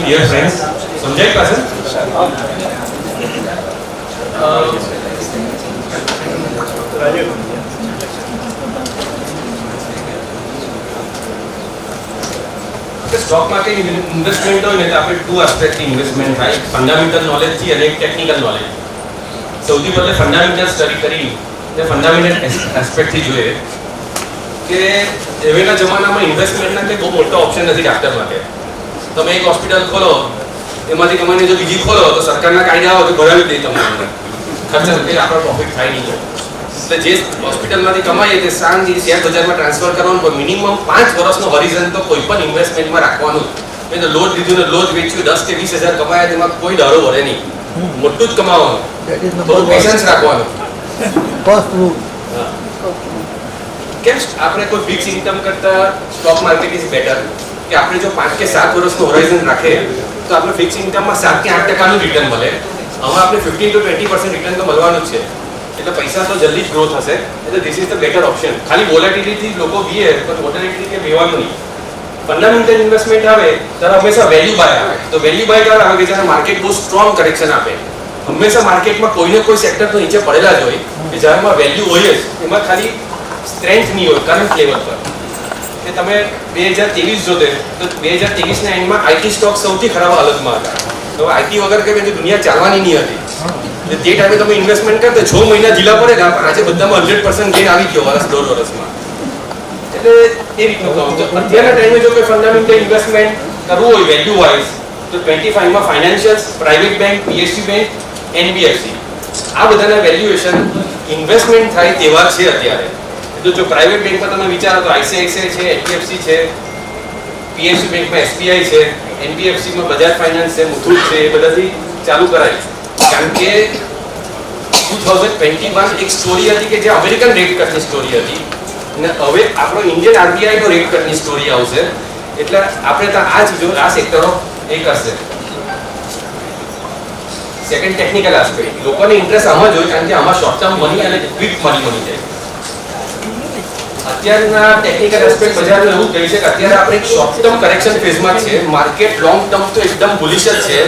morning, dear friends. સમજાય પાછળ? Stock market investment હોય ને તો આપણે ટુ એસ્પેક્ટથી ઇન્વેસ્ટમેન્ટ થાય, ફંડામેન્ટલ નોલેજથી અને એક ટેકનિકલ નોલેજ. સૌથી પહેલા ફંડામેન્ટલ સ્ટડી કરી ને ફંડામેન્ટલ એસ્પેક્ટથી જોઈએ કે હવેના જમાનામાં ઇન્વેસ્ટમેન્ટના કંઈ બહુ મોટો ઓપ્શન નથી ડાક્ટર માટે. તમે એક હોસ્પિટલ ખોલો, એમાંથી તમારે જો બીજી ખોલો તો સરકારના કાયદા આવે તો ભરાવી દે તમને અંદર ખર્ચા કંઈ આપણો પ્રોફિટ થાય નહીં. એટલે જે હોસ્પિટલમાંથી કમાઈએ તે શાંતિ શેર બજારમાં ટ્રાન્સફર કરવાનું, પણ મિનિમમ 5 વર્ષનો હોરિઝન તો કોઈ પણ ઇન્વેસ્ટમેન્ટમાં રાખવાનું. નહીં તો લોન લીધું ને લોન વેચ્યું 10 કે 20 હજાર કમાયા તેમાં કોઈ ડરો વળે નહીં. મોટું જ કમાવાનું, થોડું પેશન્સ રાખવાનું. કેમ આપણે કોઈ ફિક્સ ઇન્કમ કરતા સ્ટોક માર્કેટ ઇઝ બેટર કે આપણે જો 5 કે 7 વર્ષનો હોરાઇઝન રાખીએ તો આપણે ફિક્સ ઇન્કમમાં 7 કે 8% રીટર્ન મળે. હવે આપણે 15 to 20% રીટર્ન તો મળવાનું જ છે. એટલે પૈસા તો જલ્દી જ ગ્રો થશે. એટલે this is the better option. ખાલી વોલેટિલિટી લોકો બીએ પણ વોલેટિલિટી કે બેવાનું નહીં. ફંડામેન્ટલ ઇન્વેસ્ટમેન્ટ આવે ત્યારે હંમેશા વેલ્યુ બાય આવે. તો વેલ્યુ બાય ક્યારે આવે કે જ્યારે માર્કેટ બહુ સ્ટ્રોંગ કરેક્શન આપે. હંમેશા માર્કેટમાં કોઈને કોઈ સેક્ટર તો નીચે પડેલા જ હોય કે જેમાં વેલ્યુ હોય જ, એમાં ખાલી સ્ટ્રેન્થ નહીં હોય કરંટ લેવલ પર. કે તમે 2023 જોતે તો 2023ના એન્ડમાં આઈટી સ્ટોક સૌથી ખરાબ હાલતમાં હતા. તો આઈટી વગર કે દુનિયા ચાલવાની નહીં હતી. તે ટાઈમે તમે ઇન્વેસ્ટમેન્ટ કરતા 6 મહિના ઢીલા પડે પણ આજે બધામાં 100% ગેઇન આવી ગયો વર્ષ દોઢ વર્ષમાં. એટલે એ રીતનું કામ છે. અત્યારના ટાઈમે જો કોઈ ફંડામેન્ટલ ઇન્વેસ્ટમેન્ટ કરવું હોય વેલ્યુ વાઇઝ તો 25માં financials, private bank, PSU bank, NBFC આ બધાના વેલ્યુએશન ઇન્વેસ્ટમેન્ટ થાય તેવા છે અત્યારે. તો જો પ્રાઇવેટ બેંકમાં તમે વિચારો તો આઈસીઆઈસીઆઈ છે, એચડીએફસી છે, પીએસયુ બેંકમાં એસબીઆઈ છે, એનબીએફસીમાં બજાજ ફાઇનાન્સ છે, મુથુટ છે, એ બધાથી ચાલુ કરાય. કારણ કે 2021 એક સ્ટોરી હતી કે જે અમેરિકન રેટ કટની સ્ટોરી હતી અને હવે આપણો ઇન્ડિયન આરબીઆઈનો રેટ કટની સ્ટોરી આવશે. એટલે આપણે ત્યાં આ ચીજો આ સેક્ટરો એ કરશે. સેકન્ડ ટેકનિકલ આસ્પેક્ટ, લોકોને ઇન્ટરેસ્ટ આમાં જ હોય કારણ કે આમાં શોર્ટ ટર્મ મની અને ક્વિક મની મળી જાય. અત્યારના ટેકનિકલ એસ્પેક્ટ બજારનું એવું કહે છે કે અત્યારે આપણે એક શોર્ટ ટર્મ કરેક્શન ફેઝમાં છે. માર્કેટ લોંગ ટર્મ તો એકદમ બુલિશ જ છે.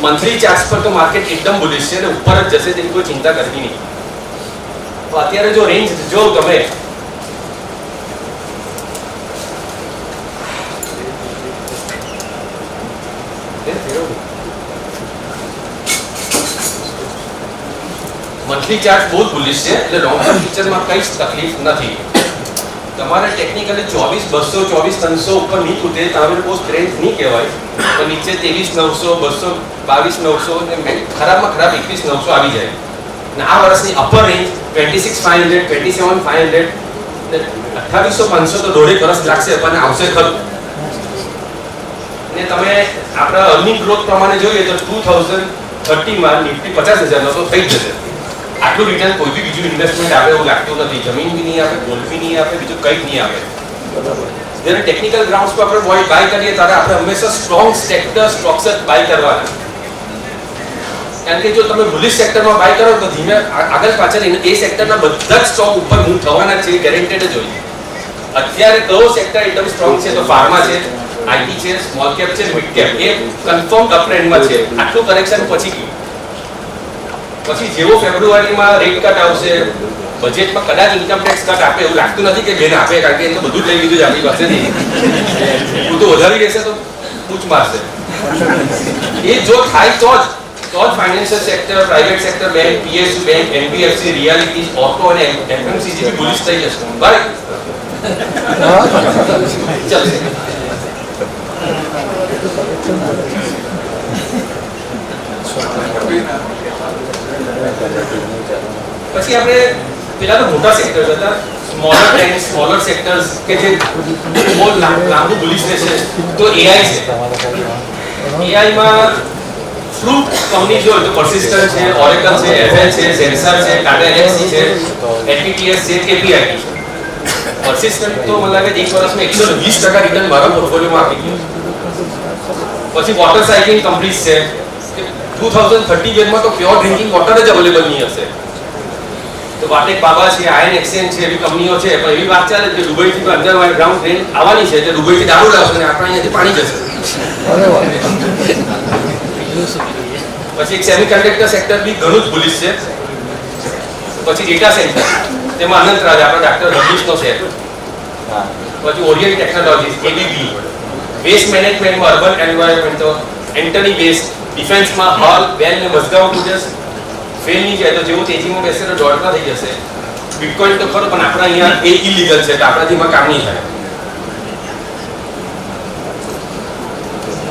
મંથલી ચાર્ટ પર તો માર્કેટ એકદમ બુલિશ છે અને ઉપર જ જશે તેની કોઈ ચિંતા કરવી નહીં. તો અત્યારે જો રેન્જ જો તમે મંથલી ચાર્ટ બહુ બુલિશ છે એટલે લોંગ ટર્મ ફ્યુચરમાં કંઈ જ તકલીફ નથી. તમારે ટેકનિકલી 24,200 24,300 ઉપર નહીં કૂદે તમે બહુ સ્ટ્રેન્થ નહીં કહેવાય, પણ નીચે 23,900 222,900 ને ખરાબમાં ખરાબ 21,900 આવી જાય. અને આ વર્ષની અપર રેન્જ 26,500 27,500 ને 28,500 તો દોઢેક વર્ષ લાગશે પણ આવશે ખરું. ને તમે આપણા અર્નિંગ ગ્રોથ પ્રમાણે જોઈએ તો 2030માં નિફ્ટી 50,000 તો થઈ જશે. આટલું રિટર્ન કોઈ બી બીજું ઇન્વેસ્ટમેન્ટ આવે એવું લાગતું નથી. જમીન બી નહીં આપે, ગોલ્ડ બી નહીં આપે, બીજું કંઈ જ નહીં આપે. જ્યારે ટેકનિકલ ગ્રાઉન્ડ્સ પર આપણે બાય કરીએ ત્યારે આપણે હંમેશા સ્ટ્રોંગ સેક્ટર સ્ટોક્સ જ બાય કરવાના. કારણ કે જો તમે બુલિશ સેક્ટરમાં બાય કરો તો ધીમે આગળ પાછળ એ સેક્ટરના બધા જ સ્ટોક ઉપર મૂવ થવાના છે, ગેરંટેડ જ હોય. અત્યારે કયો સેક્ટર એકદમ સ્ટ્રોંગ છે તો ફાર્મા છે, આઈટી છે, સ્મોલ કેપ છે, મિડ કેપ, એ કન્ફર્મ અપટ્રેન્ડમાં છે. આટલું કરેક્શન પછી ગયું. પછી જેવો ફેબ્રુઆરીમાં રેટ કટ આવશે, બજેટમાં કદાચ ઇન્કમ ટેક્સ કટ આપે એવું લાગતું નથી કે બેન આપે, કારણ કે એ તો બધું જ લઈ લીધું છે આપણી પાસેથી. બધું વધારી રહેશે તો પૂછ મારશે. એ જો થાય તો જ financial sector, private sector, bank, PSU bank, NBFC, reality, auto અને એફએમસીજી બી બુલિશ થઈ જશે. બાય ચાલશે. પછી આપણે પેલા તો મોટા સેક્ટર્સ હતા, સ્મોલર સેક્ટર્સ કે જે બહુ લાંબુ બુલિશ રહેશે. તો એઆઈ છે. એઆઈમાં ફ્રૂટ કંપની જો તો પર્સિસ્ટન્ટ છે, ઓરેકલ છે, એફએલ છે, સેન્સર છે, ટાટા એલેક્સી છે, એનટીટીએસ છે, કેપીઆઈટી છે. પર્સિસ્ટન્ટ તો મને લાગે એક વર્ષમાં 120% રિટર્ન મારા પોર્ટફોલિયોમાં આપી ગયું. પછી વોટર સાયકલિંગ કંપનીઝ છે. 2030 માં તો પ્યોર ડ્રિંકિંગ વોટર જ અવેલેબલ નહીં હશે. તો વાટેક બાબા છે, આયન એક્સચેન્જ છે, એવી કંપનીઓ છે. પણ એવી વાત ચાલે કે દુબઈથી અંડરગ્રાઉન્ડ ટ્રેન આવવાની છે, એટલે દુબઈથી દારૂ લાવશે અને આપણે અહીંયાથી પાણી જશે. પછી એક સેમિકન્ડક્ટર સેક્ટર બી ઘણું જ બુલિશ છે. પછી ડેટા સેન્ટર, તેમાં અનંતરાજ આપણા ડાક્ટર રમેશનો છે. પછી ઓરિયન્ટ ટેકનોલોજીસ એબીબી, વેસ્ટ મેનેજમેન્ટમાં અર્બન એન્વાયરમેન્ટ, એન્ટની વેસ્ટ, ડિફેન્સમાં હોલ વેલ ને મઝગાંવ કુડસ ફેલ નહીં જાય તો જેવું તેજીમાં બેસે તો દોડમાં થઈ જશે. બિટકોઇન તો ખરો પણ આપણા અહીંયા એ ઇલીગલ છે એટલે આપણાથી એમાં કામ નહીં થાય.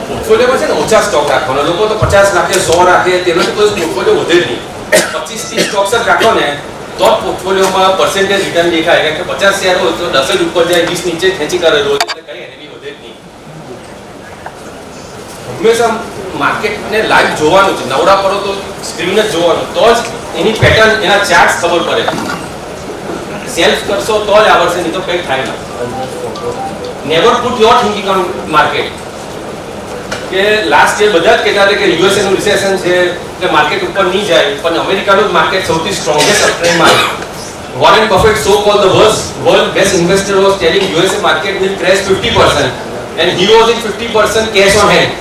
પોર્ટફોલિયોમાં છે ને ઓછા સ્ટોક રાખવાનો. લોકો તો 50 રાખે 100 રાખે તેનાથી કોઈ પોર્ટફોલિયો વધે જ નહીં. 25-30 સ્ટોક્સ જ રાખો ને તો જ પોર્ટફોલિયોમાં પર્સન્ટેજ રિટર્ન દેખાય. કારણ કે 50 શેર હોય તો 10 જ ઉપર જાય, 20 નીચે ખેંચી કરે રોજ એટલે કઈ એને બી વધે જ નહીં. હંમેશા માર્કેટને લાઈવ જોવાનું છે. નવરા પડો તો સ્ક્રીન જ જોવાનું, તો જ એની પેટર્ન એના ચાર્ટ્સ ખબર પડે. સેલ્ફ કરશો તો જ આવડશે, નહીં તો કંઈ થાય નહીં. Never put your thinking on market. કે લાસ્ટ યર બધા જ કહેતા હતા કે યુએસએ નું રિસેશન છે એટલે માર્કેટ ઉપર નહીં જાય, પણ અમેરિકાનું માર્કેટ સૌથી સ્ટ્રોંગેસ્ટ અપટ્રેન્ડમાં આવ્યું. Warren buffet so cold the world best investor was telling USA market will crash 50% and he was in 50% cash on hand.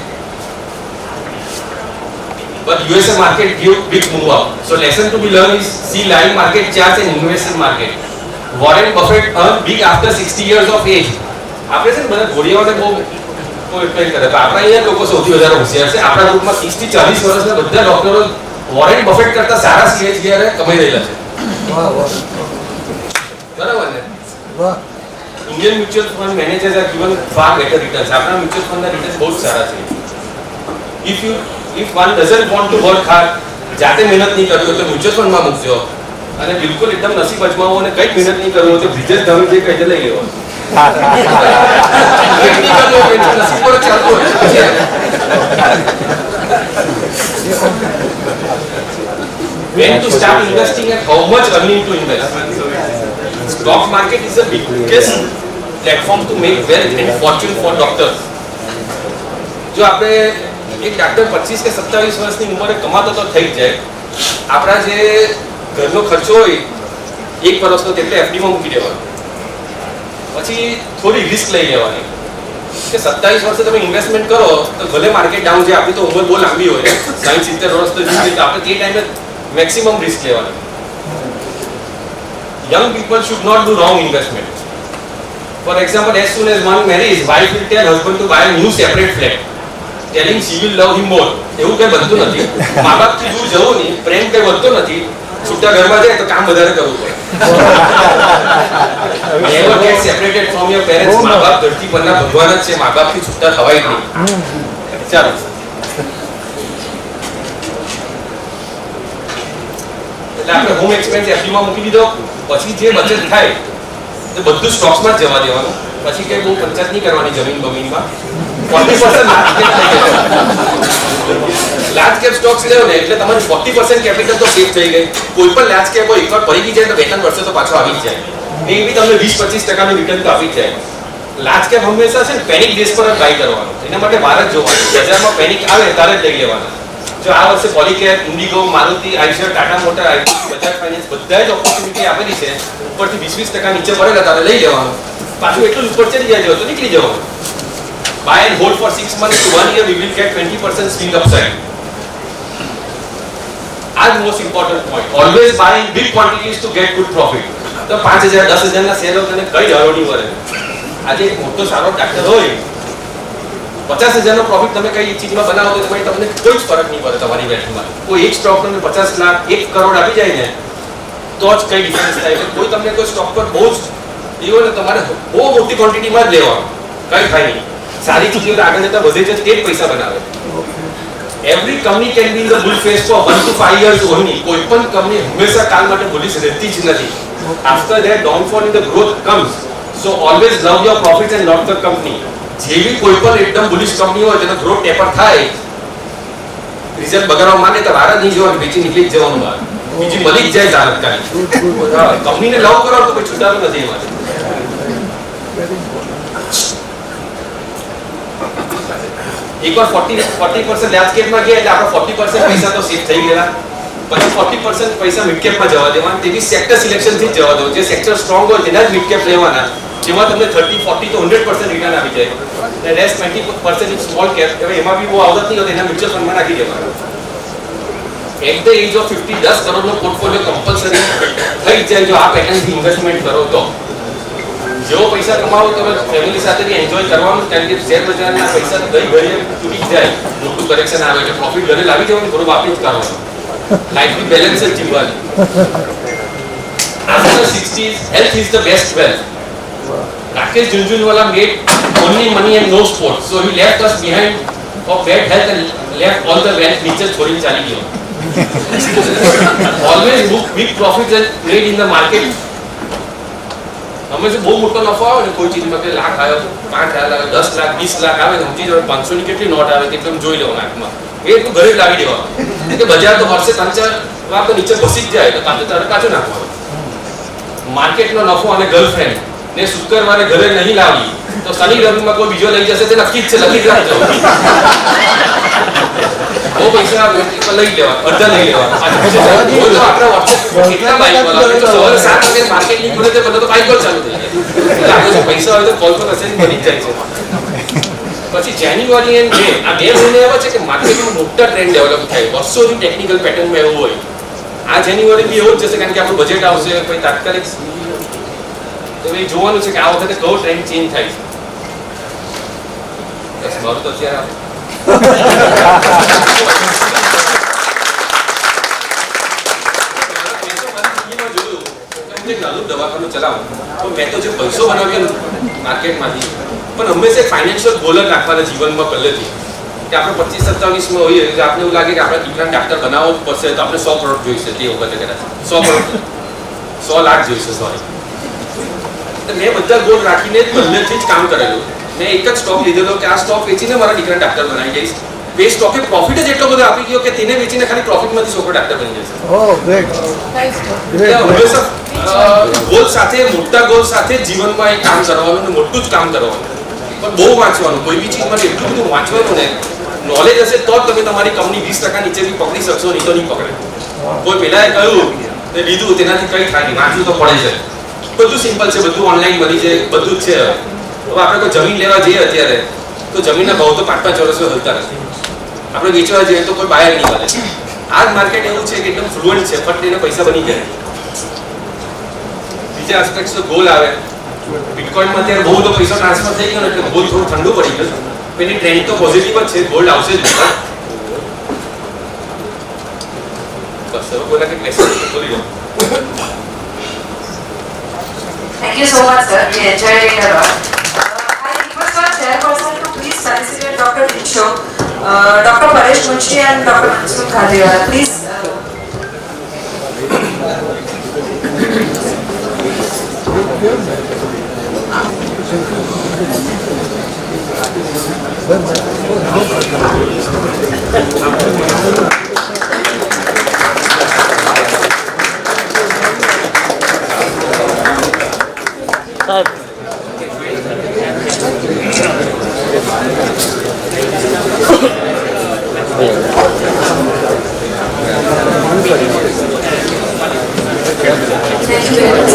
But USA market give big move up. So lesson to be learned is see live market charts and invest in market. Warren Buffett earned big after 60 years of age. આપણે છે ને બધા ઘોડીઓને બહુ apply કરે તો આપણા અહીંયા લોકો સૌથી વધારે હોશિયાર છે. આપણા ગ્રુપમાં 30 થી 40 વર્ષના બધા ડોક્ટરો વોરેન બફેટ કરતા સારા સીએચડીઆર કમાઈ રહેલા છે. બરાબર ને? Indian mutual fund managers are given far better returns. આપણા મ્યુચ્યુઅલ ફંડના રિટર્ન્સ બહુ સારા છે. If one doesn't want to work hard, જાતે મહેનત નહીં કરવી હોય તો મ્યુચ્યુઅલ ફંડમાં મૂકજો. અને બિલકુલ એકદમ નસીબ અજમાવો અને કંઈ મહેનત નહીં કરવી હોય તો બ્રિજેશ ધામી જે કહી લઈ લેવો. When to start investing and how much earning to invest. Stock market is the biggest platform to make wealth and fortune for doctors. જો આપણે એક ડાક્ટર 25 કે 27 વર્ષની ઉંમરે કમાતો તો થઈ જ જાય. આપણા જે ઘરનો ખર્ચો હોય 1 વર્ષનો તેટલે એફડીમાં મૂકી દેવાનો. પછી થોડી રિસ્ક લઈ લેવાની કે 27 વર્ષે તમે ઇન્વેસ્ટમેન્ટ કરો તો ભલે માર્કેટ ડાઉન છે, આપણી તો ઉંમર બહુ લાંબી હોય 60-70 વર્ષ તો જીવી, આપણે તે ટાઈમે મેક્સિમમ રિસ્ક લેવાની. Young people should not do wrong investment. For example, as soon as one marries, wife will tell husband to buy a new separate flat, telling she will love him more. એવું કઈ બનતું નથી. મા બાપથી દૂર જવું નહીં, પ્રેમ કઈ વધતો નથી. છૂટા ઘરમાં જાય તો કામ વધારે કરવું પડે. Never get separated from your parents. મા બાપ ધરતી પરના ભગવાન જ છે, મા બાપથી છૂટા થવાય જ નહીં. ચાલો, એટલે આપણે હોમ એક્સપેન્સ એફડીમાં મૂકી દીધો. પછી જે બચત થાય તો બધું સ્ટોક્સમાં જ જવા દેવાનું. પછી કઈ બહુ પંચાયત નહીં કરવાની જમીન બમીનમાં. 40% લાર્જ કેપ સ્ટોક્સ લેવો ને એટલે તમારી 40% કેપિટલ તો સેફ થઈ ગઈ. કોઈ પણ લાર્જ કેપ હોય એકવાર પડી ગઈ જાય તો 2-3 વર્ષે તો પાછો આવી જ જાય. એ બી તમને 20-25% રિટર્ન તો આપી જ જાય. લાર્જ કેપ હંમેશા છે ને પેનિક બેઝ પર જ બાય કરવાનો. એના માટે બહાર જ જોવાનું. બજારમાં પેનિક આવે ત્યારે જ લઈ લેવાના. જો આ વર્ષે Polycare, IndiGo, Maruti, Eicher, Tata motor, ITC, Bajaj finance બધા જ ઓપોર્ચ્યુનિટી આપેલી છે. ઉપરથી 20-20% નીચે પડેલા ત્યારે લઈ લેવાનું. પાછું એટલું ઉપર ચડી જાય તો નીકળી જવાનું. Buy and hold for 6 months to 1 year, we will get 20% swing upside. As most important point, always buy in big quantities to get good profit. તો 5,000-10,000 ના શેરો તને કઈ હરોડી વળે. આજે એક મોટો સારો ડાક્ટર હોય 50,000 નો પ્રોફિટ તમે કઈ ચીજમાં બનાવો તો તમને કોઈ જ ફરક નહીં પડે તમારી વેલ્થમાં. કોઈ એક સ્ટોક તમને 50 લાખ 1 કરોડ આપી જાય ને તો જ કઈ ડિફરન્સ થાય. એટલે કોઈ તમને કોઈ સ્ટોક પર બહુ જ એવો ને તમારે બહુ મોટી ક્વોન્ટિટીમાં જ લેવાનું, કઈ થાય નહીં. સારી ચીજો આગળ જતા વધે છે તે જ પૈસા બનાવે. Every company can be in the bull phase for 1 to 5 years only. કોઈ પણ કંપની હંમેશા કાલ માટે બુલિશ રહેતી જ નથી. After that downfall in the growth comes. So always love your profit and not the company. જેવી કોઈ પણ એકદમ બુલિશ કંપની હોય જેનો ગ્રોથ ટેપર થાય, રિઝલ્ટ બગાડવા માંગે તો વાર જ નહીં જોવાનું, વેચી નીકળી જ જવાનું બહાર. બીજી મળી જ જાય તાત્કાલિક. કંપનીને લવ કરો તો કોઈ છૂટાતું નથી એમાંથી. એકવાર 40% લાર્જ કેપમાં ગયા એટલે આપણા 40% પૈસા તો સેફ થઈ ગયા. પછી 40% પૈસા મિડ કેપમાં જવા દેવાના. તે બી સેક્ટર સિલેક્શનથી જ જવા દો. જે સેક્ટર સ્ટ્રોંગ હોય તેના જ મિડ કેપ લેવાના. જેમાં તમને 30, 40 તો 100% રિટર્ન આવી જાય અને રેસ્ટ 20% ઇન સ્મોલ કેપ. હવે એમાં બી બહુ આવડત નહીં હોતી, એના મ્યુચ્યુઅલ ફંડમાં નાખી દેવાનું. એટ ધ એજ ઓફ 50 10 કરોડનો પોર્ટફોલિયો કમ્પલસરી થઈ જાય જો આ પેટર્નથી ઇન્વેસ્ટમેન્ટ કરો તો. જેવો પૈસા કમાવો તમે ફેમિલી સાથે બી એન્જોય કરવાનું, કારણ કે શેર બજારના પૈસા તો ગઈ ઘડીએ તૂટી જાય, મોટું કરેક્શન આવે એટલે પ્રોફિટ ઘરે લાવી જવાનું, થોડું વાપરી જ કરવાનું. લાઈફની બેલેન્સ જ જીવવાની. After 60s, health is the best wealth. Rakesh Jhunjhunwala made only money and no sports, so he left us behind for bad health and left all the wealth નીચે છોડીને ચાલી ગયો. Always book big profits and trade in the market. હંમેશા બહુ મોટો નફો આવે ને કોઈ ચીજમાં કે લાખ આવ્યો, 5 લાખ, 10 લાખ, 20 લાખ આવે ને સમજી જાવ 500 ની કેટલી નોટ આવે તેટલું જોઈ લેવાનું આંખમાં. એ એટલું ઘરે જ લાવી દેવાનું કે બજાર તો વર્ષે 3-4 વાર તો નીચે ઘસી જ જાય તો પાછું નાખવાનું. માર્કેટનો નફો અને ગર્લફ્રેન્ડ ને શુક્રવારે ઘરે નહીં લાવી તો શનિ રવિમાં કોઈ બીજો લઈ જશે તે નક્કી જ છે, લખી જ રાખજો. બહુ પૈસા લઈ લેવા, અડધા લઈ લેવા. આપણા વોટ્સએપ કેટલા બાઇક વાળા સવારે 7 વાગે માર્કેટની ખુલે તે બધા તો બાઇક ચાલુ થઈ જાય. લાગે છે પૈસા હોય તો કોલ તો મેસેજ બની જ જાય છે. પછી જાન્યુઆરી એન્ડ મે આ 2 મહિને એવા છે કે માર્કેટમાં મોટા ટ્રેન્ડ ડેવલપ થાય, વર્ષોથી ટેકનિકલ પેટર્નમાં એવું હોય. આ જાન્યુઆરી બી એવું જ જશે, કારણ કે આપણું બજેટ આવશે, પછી તાત્કાલિક તો એ જોવાનું છે કે આ વખતે કયો ટ્રેન્ડ ચેન્જ થાય છે. બસ મારું તો અત્યારે દવાખાનું ચલાવું તો મેં તો જે પૈસો બનાવ્યો માર્કેટમાંથી, પણ હંમેશા ફાઇનાન્શિયલ ગોલ જ રાખવાના જીવનમાં પહેલેથી કે આપણે 25-27માં હોઈએ એટલે આપણે એવું લાગે કે આપણે દીકરાને ડાક્ટર બનાવવો જ પડશે તો આપણે 100 કરોડ જોઈશે. તે વખતે કદાચ 100 કરોડ 100 લાખ જોઈશે. સોરી, મેં બધા ગોલ રાખીને જ પહેલેથી જ કામ કરેલું. મેં એક જ સ્ટોક લીધેલો કે આ સ્ટોક વેચીને મારા દીકરાને ડાક્ટર બનાવી દઈશ. એ સ્ટોકે પ્રોફિટ જ એટલો બધો આપી ગયો કે તેને વેચીને ખાલી પ્રોફિટમાંથી છોકરો ડાક્ટર બની જશે. હંમેશા ગોલ સાથે, મોટા ગોલ સાથે જીવનમાં એ કામ કરવાનું અને મોટું જ કામ કરવાનું, પણ બહુ વાંચવાનું. કોઈ બી ચીજ માટે એટલું બધું વાંચવાનું ને નોલેજ હશે તો જ તમે તમારી કંપની 20% નીચેથી પકડી શકશો, નહીં તો નહીં પકડે. કોઈ પેલાએ કહ્યું ને લીધું તેનાથી કંઈ થાય નહીં, વાંચવું તો પડે છે. બધું સિમ્પલ છે, બધું ઓનલાઈન બની છે, બધું જ છે. હવે આપણે કોઈ જમીન લેવા જઈએ અત્યારે તો જમીનના ભાવ તો 5-5 વર્ષો હલતા નથી. આપણે વેચવા જઈએ તો કોઈ બાયર નહીં મળે. આ જ માર્કેટ એવું છે કે એકદમ ફ્લુઅન્ટ છે, ફટ એને પૈસા બની જાય. બીજા એસ્પેક્ટ્સ ગોલ આવે. બિટકોઇનમાં અત્યારે બહુ બધો પૈસા ટ્રાન્સફર થઈ ગયો એટલે ગોલ્ડ થોડું ઠંડુ પડી ગયું. એની ટ્રેન્ડ તો પોઝિટિવ જ છે, ગોલ્ડ આવશે જ. બસ હવે કોઈના કંઈક ક્વેશ્ચન બોલી જાઓ. Thank you so much, sir. We enjoyed it a lot. I request our chairperson to please facilitate Dr. Dinsho, Dr. Paresh Munshi and Dr. Mansoor Khadiwala. Please. Thank you very much.